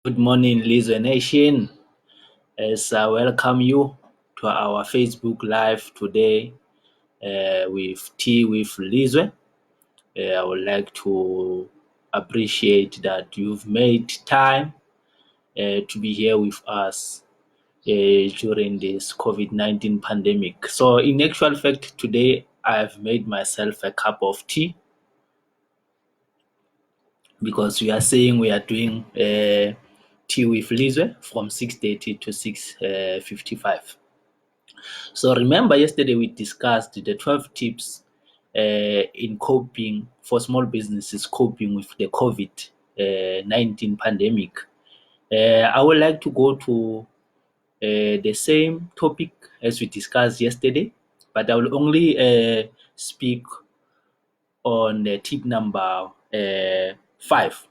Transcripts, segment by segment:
Good morning, Lizzo Nation. As I welcome you to our Facebook Live today with Tea with Lizzo. I would like to appreciate that you've made time to be here with us during this COVID-19 pandemic. So, in actual fact, today I've made myself a cup of tea because we are saying we are doing tea with Lizzo from 6:30 to 6:55. So remember yesterday we discussed the 12 tips in coping for small businesses coping with the COVID-19 pandemic. I would like to go to the same topic as we discussed yesterday, but I will only speak on tip number 5,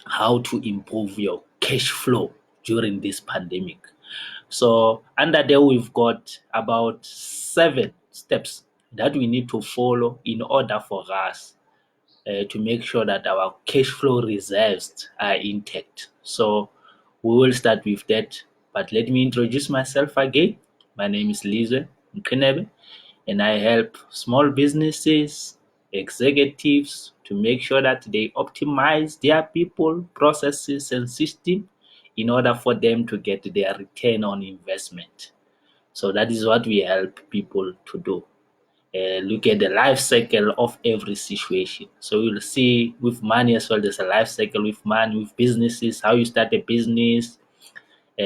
how to improve your cash flow during this pandemic. So under there, we've got about 7 steps that we need to follow in order for us to make sure that our cash flow reserves are intact. So we will start with that. But let me introduce myself again. My name is Lizwe Mkinebe, and I help small businesses, executives to make sure that they optimize their people, processes, and system in order for them to get their return on investment. So that is what we help people to do. Look at the life cycle of every situation. So you'll see with money as well, there's a life cycle with money, with businesses, how you start a business,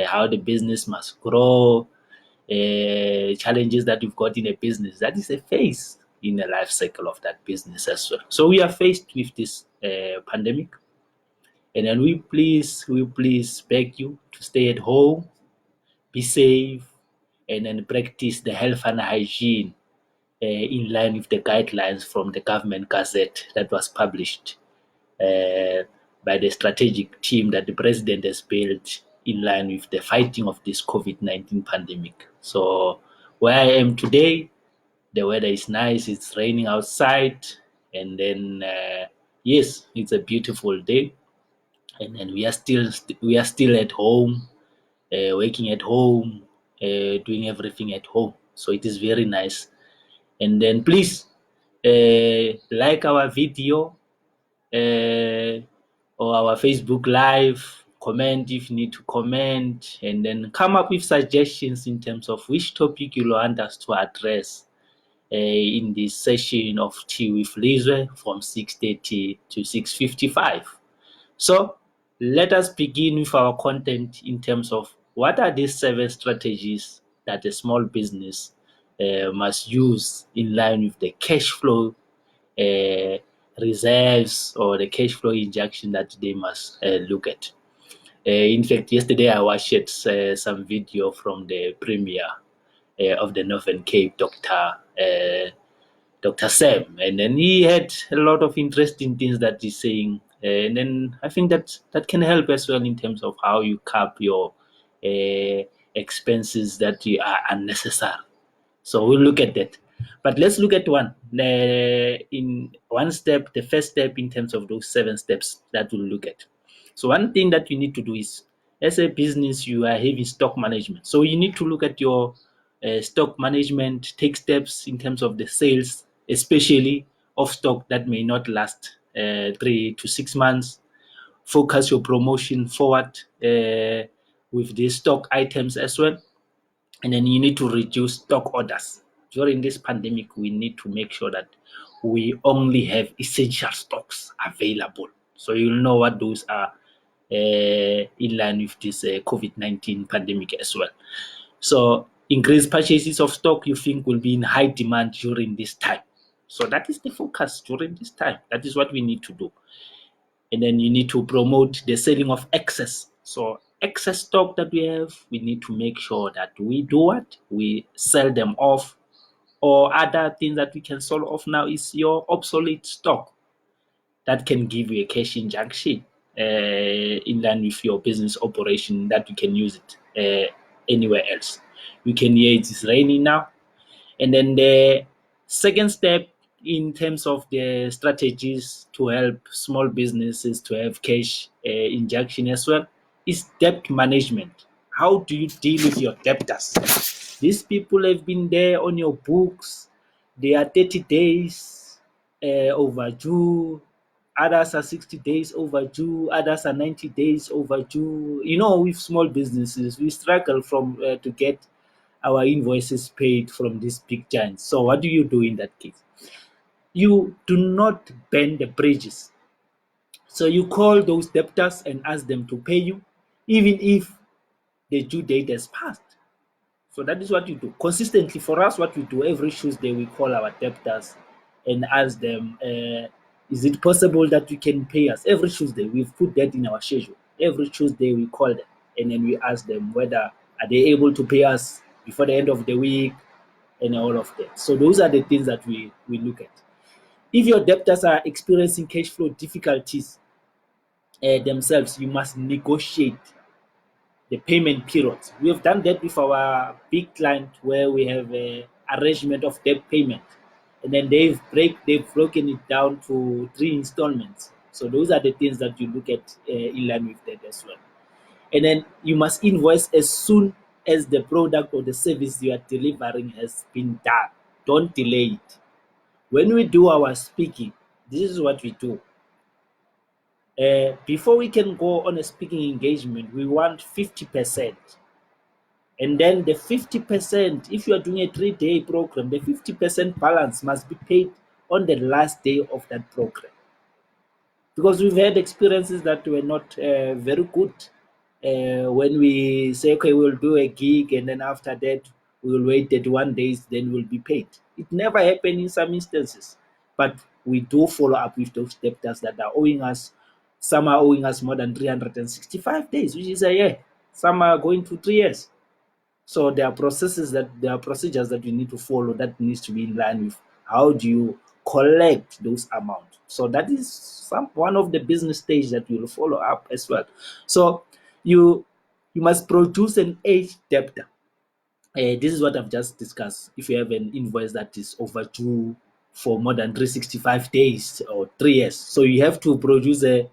how the business must grow, challenges that you've got in a business. That is a phase in the life cycle of that business as well. So we are faced with this pandemic, and then we please beg you to stay at home, be safe, and then practice the health and hygiene in line with the guidelines from the government gazette that was published uh, by the strategic team that the president has built in line with the fighting of this COVID-19 pandemic. So where I am today, the weather is nice. It's raining outside, and then yes, it's a beautiful day. And then we are still at home, working at home, doing everything at home. So it is very nice. And then please like our video uh, or our Facebook Live, comment if you need to comment, and then come up with suggestions in terms of which topic you want us to address in this session of Tea with Lizwe from 6:30 to 6:55. So let us begin with our content in terms of what are these 7 strategies that a small business must use in line with the cash flow uh, reserves or the cash flow injection that they must look at. In fact, yesterday I watched some video from the premier of the Northern Cape, Dr. Sam, and then he had a lot of interesting things that he's saying. And then I think that can help as well in terms of how you cap your expenses that are unnecessary. So we'll look at that. But let's look at one. In one step, the first step in terms of those 7 steps that we'll look at. So one thing that you need to do is, as a business, you are having stock management. So you need to look at your stock management, take steps in terms of the sales, especially of stock that may not last 3 to 6 months. Focus your promotion forward with these stock items as well, and then you need to reduce stock orders. During this pandemic, we need to make sure that we only have essential stocks available. So you'll know what those are in line with this COVID-19 pandemic as well. So increased purchases of stock you think will be in high demand during this time. So that is the focus during this time. That is what we need to do. And then you need to promote the selling of excess. So excess stock that we have, we need to make sure that we do what? We sell them off. Or other things that we can sell off now is your obsolete stock that can give you a cash injection in line with your business operation that you can use it anywhere else. You can hear it is raining now. And then the second step in terms of the strategies to help small businesses to have cash injection as well is debt management. How do you deal with your debtors? These people have been there on your books. They are 30 days overdue. Others are 60 days overdue. Others are 90 days overdue. You know, with small businesses, we struggle to get our invoices paid from these big giants. So what do you do in that case? You do not burn the bridges. So you call those debtors and ask them to pay you, even if the due date has passed. So that is what you do. Consistently for us, what we do every Tuesday, we call our debtors and ask them, is it possible that you can pay us? Every Tuesday, we've put that in our schedule. Every Tuesday, we call them and then we ask them whether are they able to pay us before the end of the week and all of that. So those are the things that we look at. If your debtors are experiencing cash flow difficulties themselves, you must negotiate the payment periods. We have done that with our big client where we have a arrangement of debt payment, and then they've broken it down to 3 installments. So those are the things that you look at in line with that as well. And then you must invoice as soon as the product or the service you are delivering has been done. Don't delay it. When we do our speaking, this is what we do. Before we can go on a speaking engagement, we want 50%. And then the 50%, if you are doing a 3-day program, the 50% balance must be paid on the last day of that program. Because we've had experiences that were not very good when we say, okay, we'll do a gig and then after that we'll wait 31 days, then we'll be paid. It never happened in some instances, but we do follow up with those debtors that are owing us. Some are owing us more than 365 days, which is a year. Some are going to 3 years. So there are procedures that you need to follow that needs to be in line with how do you collect those amounts. So that is one of the business stage that you will follow up as well. So you must produce an aged debtor. This is what I've just discussed. If you have an invoice that is overdue for more than 365 days or 3 years, so you have to produce an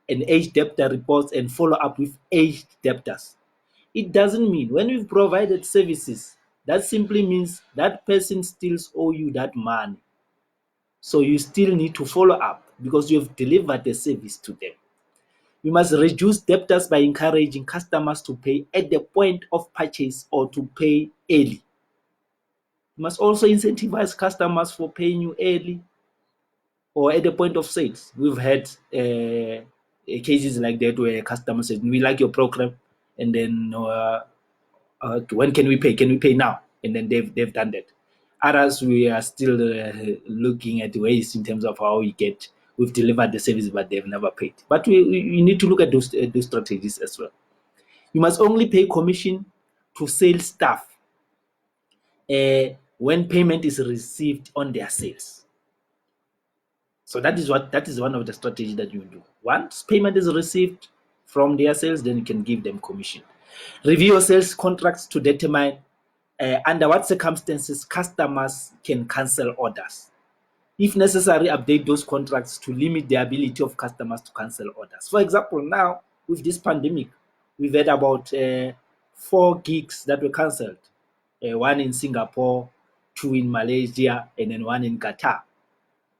aged debtor report and follow up with aged debtors. It doesn't mean when we've provided services, that simply means that person still owe you that money. So you still need to follow up because you have delivered the service to them. We must reduce debtors by encouraging customers to pay at the point of purchase or to pay early. We must also incentivize customers for paying you early or at the point of sales. We've had cases like that where customers said, we like your program, and then when can we pay? Can we pay now? And then they've done that. Others, we are still looking at ways in terms of how we've delivered the service, but they've never paid. But we need to look at those strategies as well. You must only pay commission to sales staff when payment is received on their sales. So that is one of the strategies that you do. Once payment is received from their sales, then you can give them commission. Review your sales contracts to determine under what circumstances customers can cancel orders. If necessary, update those contracts to limit the ability of customers to cancel orders. For example, now with this pandemic, we've had about 4 gigs that were cancelled. One in Singapore, 2 in Malaysia, and then 1 in Qatar.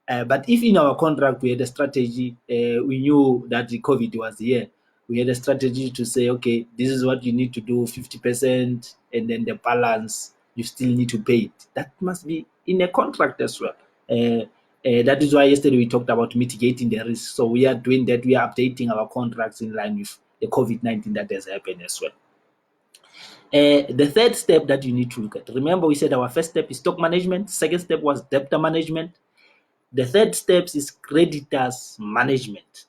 But if in our contract we had a strategy, we knew that the COVID was here, we had a strategy to say, okay, this is what you need to do, 50%, and then the balance, you still need to pay it. That must be in a contract as well. That is why yesterday we talked about mitigating the risk. So we are doing that. We are updating our contracts in line with the COVID-19 that has happened as well. The third step that you need to look at, remember we said our first step is stock management. Second step was debtor management. The third step is creditors management.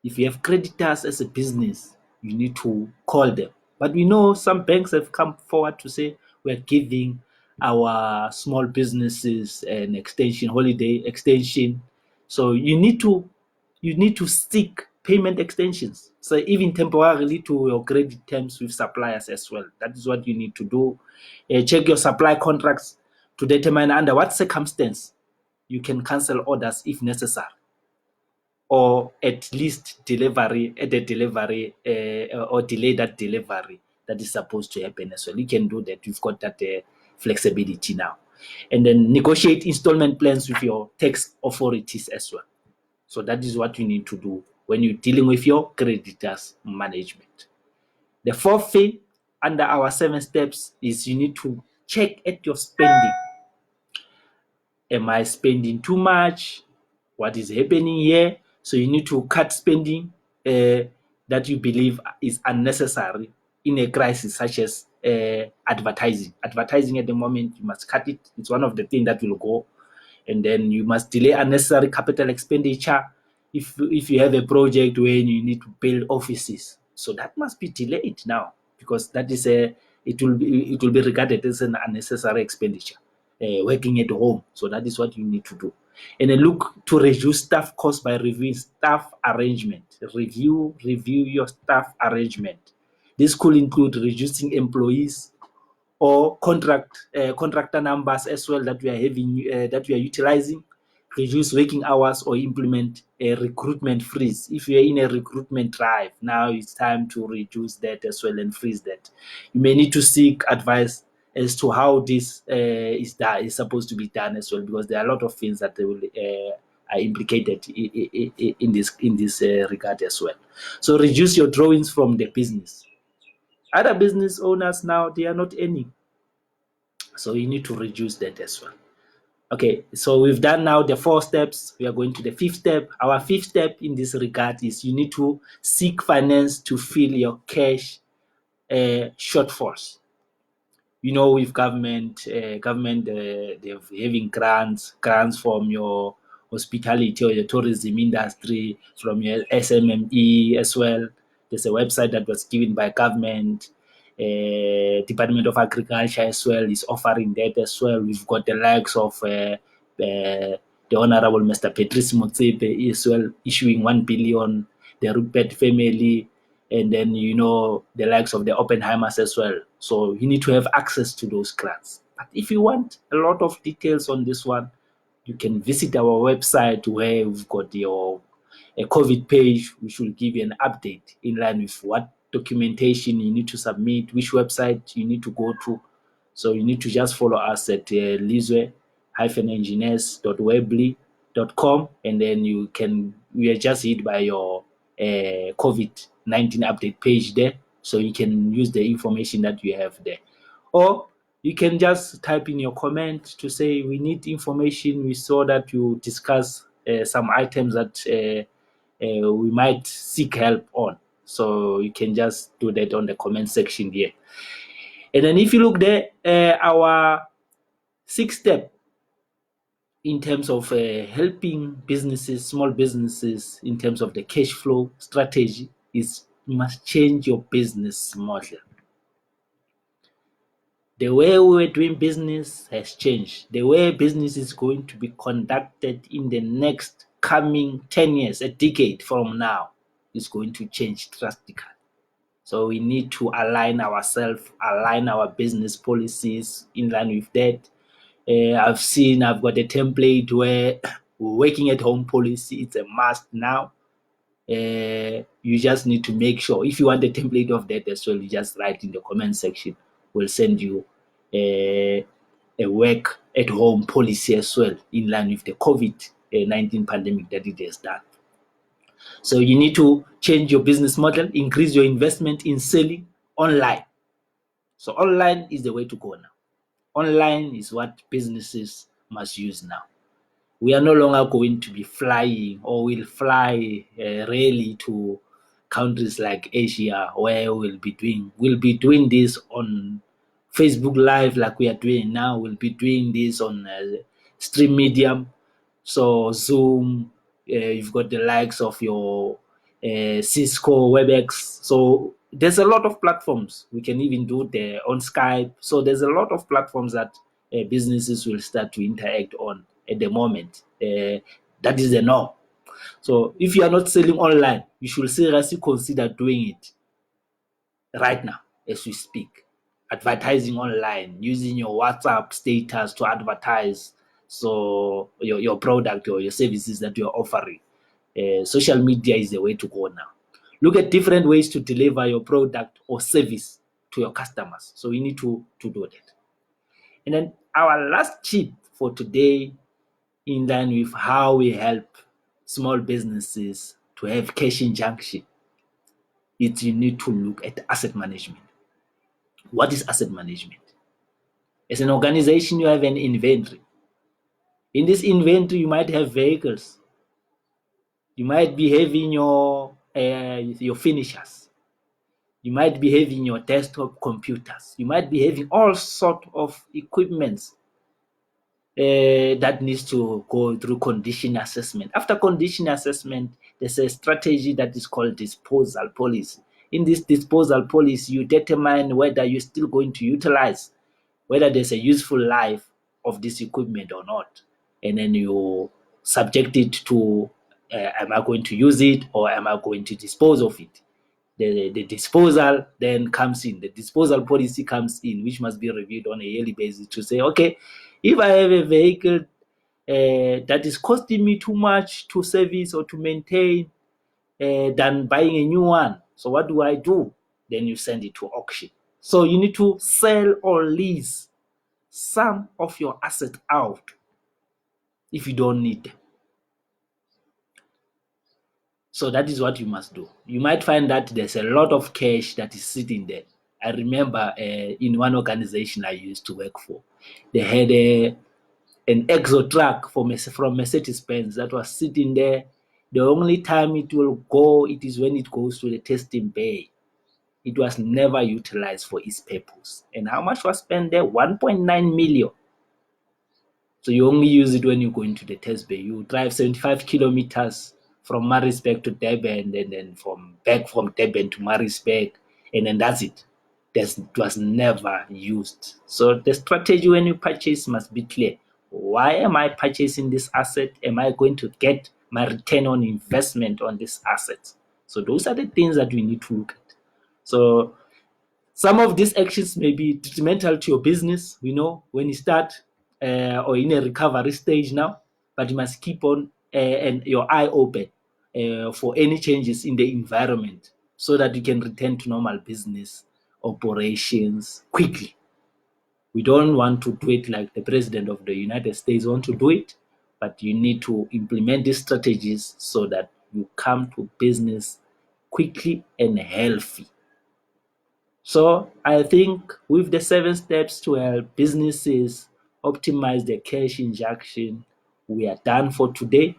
If you have creditors as a business, you need to call them. But we know some banks have come forward to say we're giving our small businesses an extension, holiday extension. So you need to seek payment extensions. So even temporarily to your credit terms with suppliers as well. That is what you need to do. Check your supply contracts to determine under what circumstance you can cancel orders if necessary. or at least delivery at the delivery or delay that delivery that is supposed to happen as well. You can do that. You've got that flexibility now. And then negotiate installment plans with your tax authorities as well. So that is what you need to do when you're dealing with your creditors management. The fourth thing under our 7 steps is you need to check at your spending. Am I spending too much? What is happening here? So you need to cut spending that you believe is unnecessary in a crisis such as advertising. Advertising at the moment, you must cut it. It's one of the things that will go. And then you must delay unnecessary capital expenditure if you have a project where you need to build offices. So that must be delayed now, because that is it will be regarded as an unnecessary expenditure. Working at home, so that is what you need to do. And then look to reduce staff costs by reviewing staff arrangement. Review your staff arrangement. This could include reducing employees or contractor numbers as well that we are having that we are utilizing. Reduce working hours or implement a recruitment freeze. If you are in a recruitment drive, now it's time to reduce that as well and freeze that. You may need to seek advice as to how this is supposed to be done as well, because there are a lot of things that they will are implicated in this regard as well. So reduce your drawings from the business. Other business owners now, they are not earning, so you need to reduce that as well. Okay, so we've done now the 4 steps. We are going to the 5th step. Our 5th step in this regard is you need to seek finance to fill your cash shortfalls. With government, they're having grants from your hospitality or your tourism industry, from your SMME as well. There's a website that was given by government. Department of Agriculture as well is offering that as well. We've got the likes of the Honorable Mr. Patrice Motsepe as well, issuing 1 billion, the Rupert family, and then the likes of the Oppenheimers as well. So you need to have access to those grants. But if you want a lot of details on this one, you can visit our website where we've got a COVID page, which will give you an update in line with what documentation you need to submit, which website you need to go to. So you need to just follow us at lizwe-engineers.weebly.com, and then you are just hit by your COVID-19 update page there, so you can use the information that you have there. Or you can just type in your comment to say, we need information. We saw that you discuss some items that we might seek help on. So you can just do that on the comment section here. And then if you look there, our 6th step in terms of helping businesses, small businesses, in terms of the cash flow strategy is you must change your business model. The way we're doing business has changed. The way business is going to be conducted in the next coming 10 years, a decade from now, is going to change drastically. So we need to align ourselves, align our business policies in line with that. I've got a template where working at home policy, it's a must now. You just need to make sure, if you want a template of that as well, you just write in the comment section. We'll send you a work at home policy as well, in line with the COVID-19 pandemic that it has done. So you need to change your business model, increase your investment in selling online. So online is the way to go now. Online is what businesses must use now. We are no longer going to be flying, or will fly rarely to countries like Asia, where we'll be doing this on Facebook Live like we are doing now. We'll be doing this on stream medium, so Zoom. You've got the likes of your Cisco, WebEx. So there's a lot of platforms. We can even do there on Skype. So there's a lot of platforms that businesses will start to interact on at the moment. That is the norm. So if you are not selling online, you should seriously consider doing it right now as we speak. Advertising online, using your WhatsApp status to advertise so your product or your services that you're offering. social media is the way to go now. Look at different ways to deliver your product or service to your customers. So we need to do that. And then our last tip for today, in line with how we help small businesses to have cash injection, is you need to look at asset management. What is asset management? As an organization, you have an inventory. In this inventory, you might have vehicles. You might be having your finishers. You might be having your desktop computers. You might be having all sort of equipments that needs to go through condition assessment. After condition assessment, there's a strategy that is called disposal policy. In this disposal policy, you determine whether you're still going to utilize, whether there's a useful life of this equipment or not. And then you subject it to, am I going to use it or am I going to dispose of it? The disposal then comes in. The disposal policy comes in, which must be reviewed on a yearly basis to say, okay, if I have a vehicle that is costing me too much to service or to maintain than buying a new one, so what do? Then you send it to auction. So you need to sell or lease some of your asset out if you don't need them. So that is what you must do. You might find that there's a lot of cash that is sitting there. I remember in one organization I used to work for, they had an exo truck from Mercedes-Benz that was sitting there. The only time it will go, it is when it goes to the testing bay. It was never utilized for its purpose. And how much was spent there? 1.9 million. So you only use it when you go into the test bay. You drive 75 kilometers from Maritzburg to Durban, and then from Durban to Maritzburg, and then that's it. It was never used. So the strategy when you purchase must be clear. Why am I purchasing this asset? Am I going to get my return on investment on this asset? So those are the things that we need to look at. So some of these actions may be detrimental to your business, when you start or in a recovery stage now, but you must keep on and your eye open for any changes in the environment so that you can return to normal business operations quickly. We don't want to do it like the President of the United States wants to do it, but you need to implement these strategies so that you come to business quickly and healthy. So I think with the 7 steps to help businesses optimize their cash injection, we are done for today.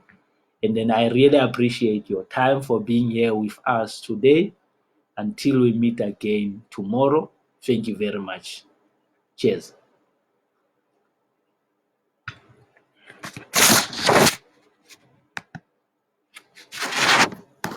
And then I really appreciate your time for being here with us today. Until we meet again tomorrow, thank you very much. Cheers.